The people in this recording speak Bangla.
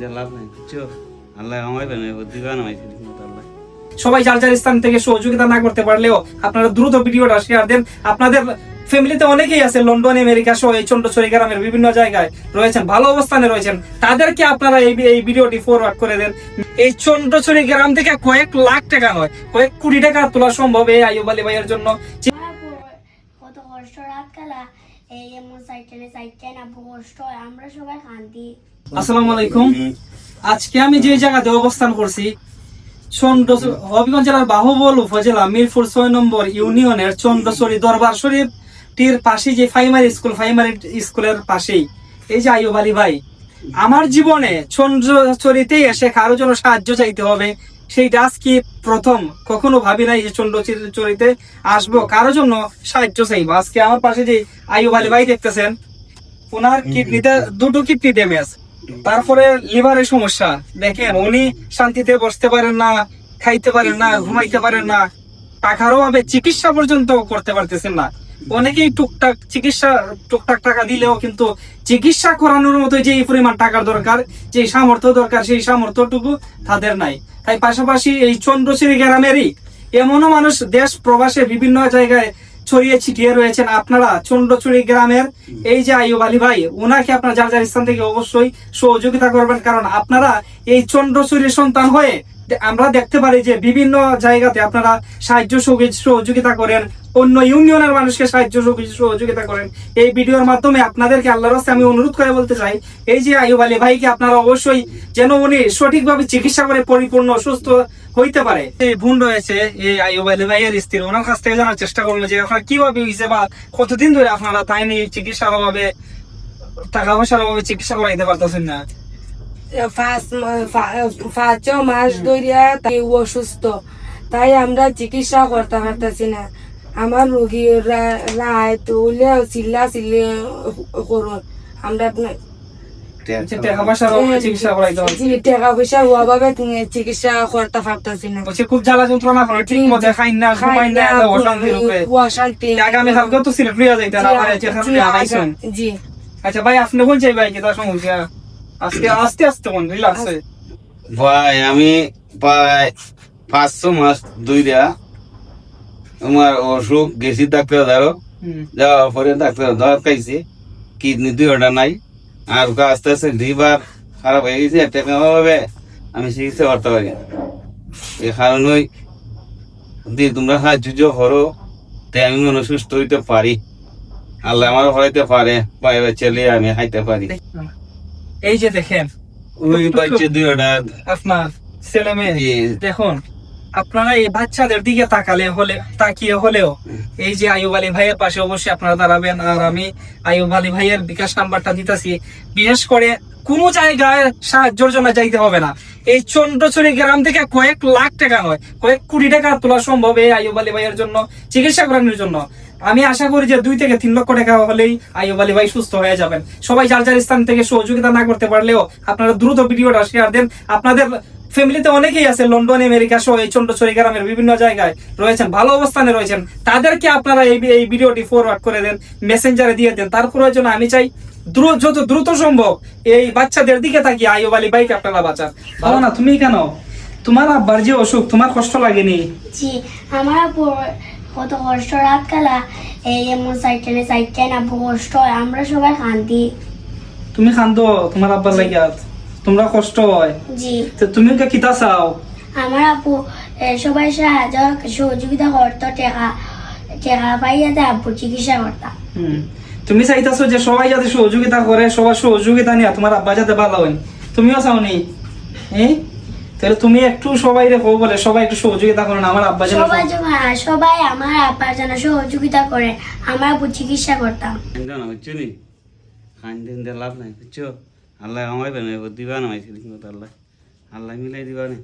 দিয়ে লাভ নাই, বুঝছো? আল্লাহ আমাইবে না, দিবা না মাইছে আল্লাহ। সবাই যার যার স্থান থেকে সহযোগিতা না করতে পারলেও আপনারা দ্রুত ভিডিওটা শেয়ার দেন। আপনাদের ফ্যামিলিতে অনেকেই আছে লন্ডন, আমেরিকা সহ এই চন্দ্রছড়ি গ্রামের বিভিন্ন জায়গায় রয়েছেন, ভালো অবস্থানে রয়েছেন, তাদেরকে আপনারা এই ভিডিওটি ফরওয়ার্ড করে দেন। এই চন্দ্রছড়ি গ্রাম থেকে কয়েক লাখ টাকা নয়, কয়েক কোটি টাকা তোলা সম্ভব এই আইয়ুব আলী ভাইয়ের জন্য। কত কষ্ট রাত কালা এই এমন সাইটে না কষ্ট হয়, আমরা সবাই কান্দি। আসসালামু আলাইকুম। আজকে আমি যে জায়গাতে অবস্থান করছি হবিগঞ্জ জেলার বাহুবল উপজেলা মিরপুর 6 নম্বর ইউনিয়নের চন্দ্রছড়ি দরবার শরীফটির পাশে যে প্রাইমারি স্কুলের পাশেই এই যে আইয়ুব আলী ভাই, আমার জীবনে চন্দ্রছড়িতে এসে কারো জন্য সাহায্য চাইতে হবে সেইটা আজকে প্রথম। কখনো ভাবি নাই যে চন্দ্রছড়িতে আসবো কারো জন্য সাহায্য চাইবো। আজকে আমার পাশে যে আইয়ুব আলী ভাই দেখতেছেন, ওনার কিডনিতে 2টো কিডনি ড্যামেজ, তারপরে লিভারের সমস্যা। দেখেন উনি শান্তিতে বসতে পারেন না, খাইতে পারেন না, ঘুমাইতে পারেন না, টাকার অভাবে চিকিৎসা পর্যন্ত করতে পারতেছেন না। অনেকেই টুকটাক টাকা দিলেও কিন্তু চিকিৎসা করানোর মতো যে পরিমাণ টাকার দরকার, যে সামর্থ্য দরকার, সেই সামর্থ্যটুকু তাদের নাই। তাই পাশাপাশি এই চন্দ্রছড়ি গ্রামেরই এমনও মানুষ দেশ প্রবাসে বিভিন্ন জায়গায় ছড়িয়ে ছিটিয়ে রয়েছেন। আপনারা চন্দ্রছড়ি গ্রামের এই যে আইয়ুব আলী ভাই, ওনাকে আপনারা যার যার স্থান থেকে অবশ্যই সহযোগিতা করবেন। কারণ আপনারা এই চন্দ্রছড়ির সন্তান হয়ে আমরা দেখতে পারি যে বিভিন্ন জায়গাতে আপনারা সাহায্য সহযোগিতা করেন, অন্য ইউনিয়নের মানুষকে সাহায্য সহযোগিতা করেন। এই ভিডিওর মাধ্যমে আপনাদেরকে আল্লাহর রাস্তায় আমি অনুরোধ করে বলতে চাই, এই যে আইয়ুব আলী ভাইকে আপনারা অবশ্যই যেন উনি সঠিকভাবে চিকিৎসা করে পরিপূর্ণ সুস্থ হইতে পারে। এই বোন রয়েছে এই আইয়ুব আলী ভাইয়ের স্ত্রী, ওনার কাছ থেকে জানার চেষ্টা করবো যে আপনারা কিভাবে হয়েছে বা কতদিন ধরে আপনারা তাই নিয়ে চিকিৎসার অভাবে, টাকা পয়সার অভাবে চিকিৎসা করাইতে পারতেছেন না। 5 মাস ধরিয়া তাই অসুস্থ, তাই আমরা চিকিৎসা করতে পারতেছি না। আমার রোগী রাত হলে চিল্লা করুন, আমরা টাকা পয়সার অভাবে চিকিৎসা করাইতে পারছি, টাকা পয়সার অভাবে চিকিৎসা করতে পারতেছি না। খুব জ্বালা যন্ত্রণা করে, ঠিক মতো খাই না, ঘুমাই না, অশান্তি রূপে। আগামী কালকে তো সিলেট লইয়া যাইতেন, আমার আইছেন। জি আচ্ছা ভাই, আপনি বলছেন ভাই কি তার সমস্যা? আজকে আস্তে আস্তে কোন রিল্যাক্স ভাই আমি প্রায় 500 মাস ধইরা আমার অসুখ গেছি ডাক্তার ধরো, যাওয়ার পরে ডাক্তার ধর খাইছে, কিডনি 2টা নাই, আর আস্তে আস্তে লিভার খারাপ হয়ে গেছে। টাকা অভাবে আমি চিকিৎসা করতে পারি না। এই কারণেই যদি তোমরা সাহায্য করো তাই আমি মনে সুস্থ হইতে পারি, আল্লাহ আমার হইতে পারে, পাইবে ছেলে আমি খাইতে পারি। এই যে দেখেন ওই বাচ্চা 2টা আপনার ছেলে মেয়ে, দেখুন আপনারা এই বাচ্চাদের দিকে তাকিয়ে হলেও এই যে আইয়ুব আলী ভাইয়ের পাশে অবশ্যই আপনারা দাঁড়াবেন। আর আমি আইয়ুব আলী ভাইয়ের বিকাশ নাম্বারটা দিতেছি, বিশেষ করে কোনো জায়গায় সাহায্যের জন্য যাইতে হবে না। এই চন্দ্রছড়ি গ্রাম থেকে কয়েক লাখ টাকা নয়, কয়েক কোটি টাকা তোলা সম্ভব এই আইয়ুব আলী ভাইয়ের জন্য চিকিৎসা করানোর জন্য। আমি আশা করি যে 2 থেকে 3 লক্ষ টাকা হলেই আইয়ুব আলী ভাই সুস্থ হয়ে যাবেন। সবাই যার যার স্থান থেকে সহযোগিতা না করতে পারলেও আপনারা দ্রুত ভিডিওটা শেয়ার দেন। আপনাদের ফ্যামিলিতে অনেকেই আছে লন্ডন, আমেরিকা সহ এই চন্দ্রছড়ি গ্রামের বিভিন্ন জায়গায় রয়েছেন, ভালো অবস্থানে রয়েছেন, তাদেরকে আপনারা এই ভিডিওটি ফরওয়ার্ড করে দেন, মেসেঞ্জারে দিয়ে দেন। তার প্রয়োজন আমি চাই যত দ্রুত সম্ভব এই বাচ্চাদের দিকে তাকিয়ে আইয়ুব আলী ভাইকে আপনারা বাঁচান। ভালো না তুমি কেন? তোমার আব্বার যে অসুখ, তোমার কষ্ট লাগেনি? জি, আমার কত কষ্ট রাত কালা এই এমন সাইটে না কষ্ট হয়, আমরা সবাই কান্দি। তুমি কান্দো তোমার আব্বার লাগিয়া, তোমরা কষ্ট হয়? জি। তো তুমি কিতা চাও? আমার আপু সবাই সাহায্য সহযোগিতা করতো, টাকা পাইয়াতে আপু চিকিৎসা করতাম। তুমি চাইতেছো যে সবাই যাতে সহযোগিতা করে, সবার সহযোগিতা নিয়ে তোমার আব্বা যাতে ভালো হয়, তুমিও চাও নি? তাহলে তুমি একটু সবাই রেখো বলে সবাই একটু সহযোগিতা করো না, আমার আব্বা যেন সবাই আমার আব্বার যেন সহযোগিতা করে, আমার আপু চিকিৎসা করতাম। বুঝছো নি, খান দিন দিয়ে লাভ নাই, বুঝছো? আল্লাহ আমাইবে না, দিবা না মাইছে, আল্লাহ আল্লাহ মিলাই দিবা না।